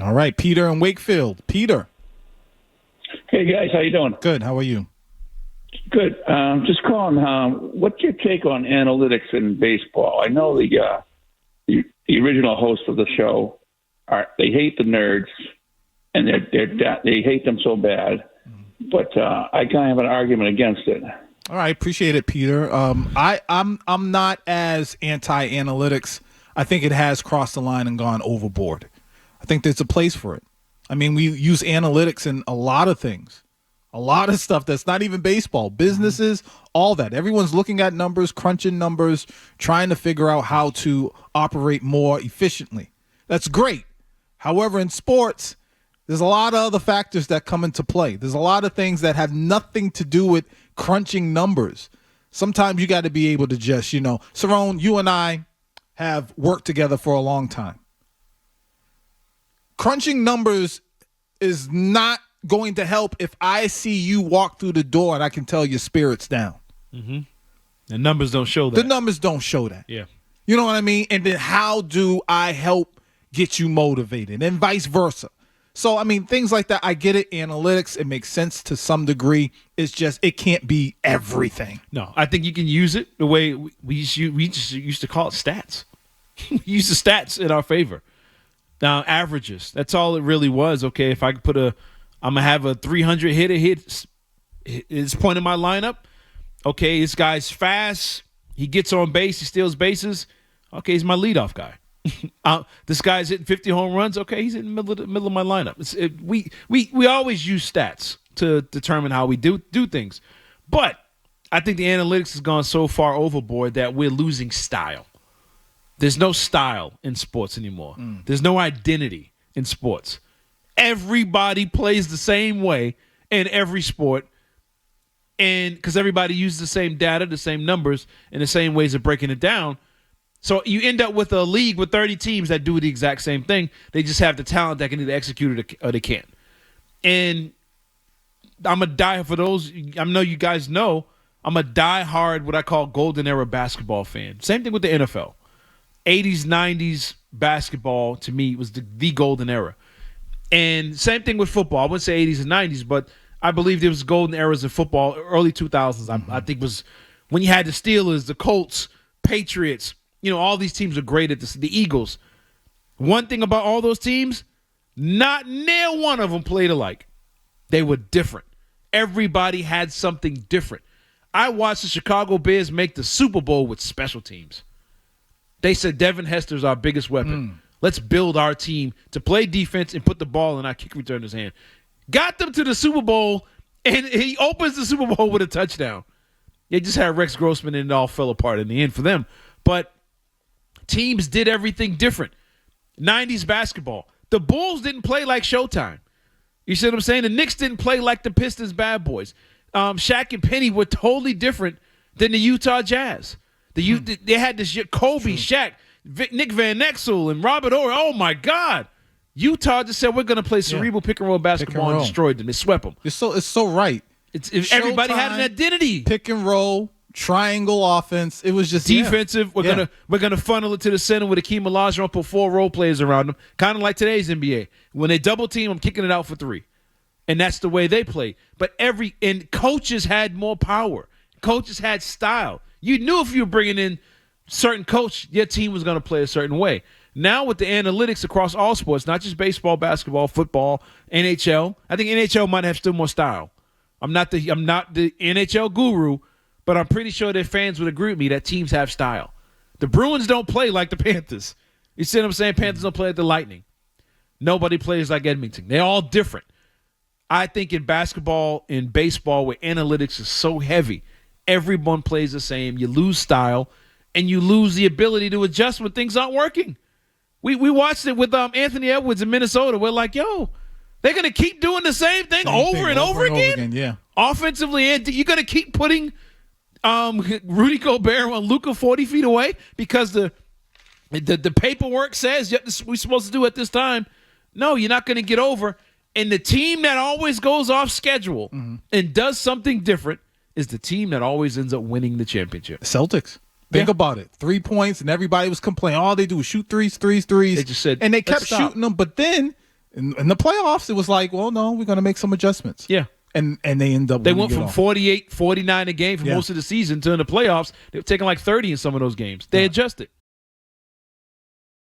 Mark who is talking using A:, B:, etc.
A: All right, Peter in Wakefield. Peter.
B: Hey guys, how you doing?
A: Good. How are you?
B: Good. Just calling. What's your take on analytics in baseball? I know the original host of the show they hate the nerds, and they hate them so bad. But I kind of have an argument against it.
A: All right, appreciate it, Peter. I'm not as anti-analytics. I think it has crossed the line and gone overboard. I think there's a place for it. I mean, we use analytics in a lot of things, a lot of stuff that's not even baseball, businesses, all that. Everyone's looking at numbers, crunching numbers, trying to figure out how to operate more efficiently. That's great. However, in sports, there's a lot of other factors that come into play. There's a lot of things that have nothing to do with crunching numbers. Sometimes you got to be able to just, Saron, you and I have worked together for a long time. Crunching numbers is not going to help if I see you walk through the door and I can tell your spirit's down.
C: Mm-hmm. The numbers don't show that.
A: The numbers don't show that.
C: Yeah.
A: You know what I mean? And then how do I help get you motivated and vice versa? So, I mean, things like that, I get it. Analytics, it makes sense to some degree. It's just, it can't be everything.
C: No, I think you can use it the way we just used to call it stats. We use the stats in our favor. Now, averages, that's all it really was. Okay, if I could I'm going to have a 300 hitter hit this point in my lineup. Okay, this guy's fast. He gets on base. He steals bases. Okay, he's my leadoff guy. This guy's hitting 50 home runs. Okay, he's in the middle of my lineup. We always use stats to determine how we do things. But I think the analytics has gone so far overboard that we're losing style. There's no style in sports anymore. There's no identity in sports. Everybody plays the same way in every sport, and because everybody uses the same data, the same numbers, and the same ways of breaking it down. So you end up with a league with 30 teams that do the exact same thing. They just have the talent that can either execute it or they can't. And I'm a die for those. I know you guys know I'm a die-hard what I call golden era basketball fan. Same thing with the NFL. 80s, 90s basketball, to me, was the golden era. And same thing with football. I wouldn't say 80s and 90s, but I believe there was golden eras of football, early 2000s. I think was when you had the Steelers, the Colts, Patriots. All these teams are great at this. The Eagles. One thing about all those teams, not near one of them played alike. They were different. Everybody had something different. I watched the Chicago Bears make the Super Bowl with special teams. They said Devin Hester's our biggest weapon. Let's build our team to play defense and put the ball in our kick returner's hand. Got them to the Super Bowl, and he opens the Super Bowl with a touchdown. They just had Rex Grossman, and it all fell apart in the end for them. But teams did everything different. 90s basketball. The Bulls didn't play like Showtime. You see what I'm saying? The Knicks didn't play like the Pistons bad boys. Shaq and Penny were totally different than the Utah Jazz. They had this Kobe, Shaq, Nick Van Exel, and Robert Horry. Oh, my God. Utah just said, we're going to play cerebral pick-and-roll basketball and destroyed them. They swept them.
A: It's so right.
C: Everybody had an identity.
A: Pick and roll, triangle offense. It was just
C: defensive. We're gonna funnel it to the center with Akeem Olajuwon, put 4 role players around them, kind of like today's NBA. When they double team, I'm kicking it out for 3, and that's the way they play. But coaches had more power. Coaches had style. You knew if you were bringing in certain coach, your team was going to play a certain way. Now with the analytics across all sports, not just baseball, basketball, football, NHL, I think NHL might have still more style. I'm not the NHL guru, but I'm pretty sure that fans would agree with me that teams have style. The Bruins don't play like the Panthers. You see what I'm saying? Panthers don't play like the Lightning. Nobody plays like Edmonton. They're all different. I think in basketball, in baseball, where analytics is so heavy, everyone plays the same. You lose style, and you lose the ability to adjust when things aren't working. We watched it with Anthony Edwards in Minnesota. We're like, yo, they're going to keep doing the same thing over and over again?
A: Yeah.
C: Offensively, and you're going to keep putting Rudy Gobert on Luka 40 feet away because the paperwork says we're supposed to do at this time. No, you're not going to get over. And the team that always goes off schedule and does something different is the team that always ends up winning the championship.
A: Celtics. Think about it. 3 points, and everybody was complaining. All they do is shoot threes.
C: They just said,
A: and they kept shooting them. But then In the playoffs, it was like, well, no, we're going to make some adjustments.
C: Yeah.
A: And they end up.
C: They went from 48, 49 a game for
A: Yeah.
C: most of the season to in the playoffs, they were taking like 30 in some of those games. They adjusted.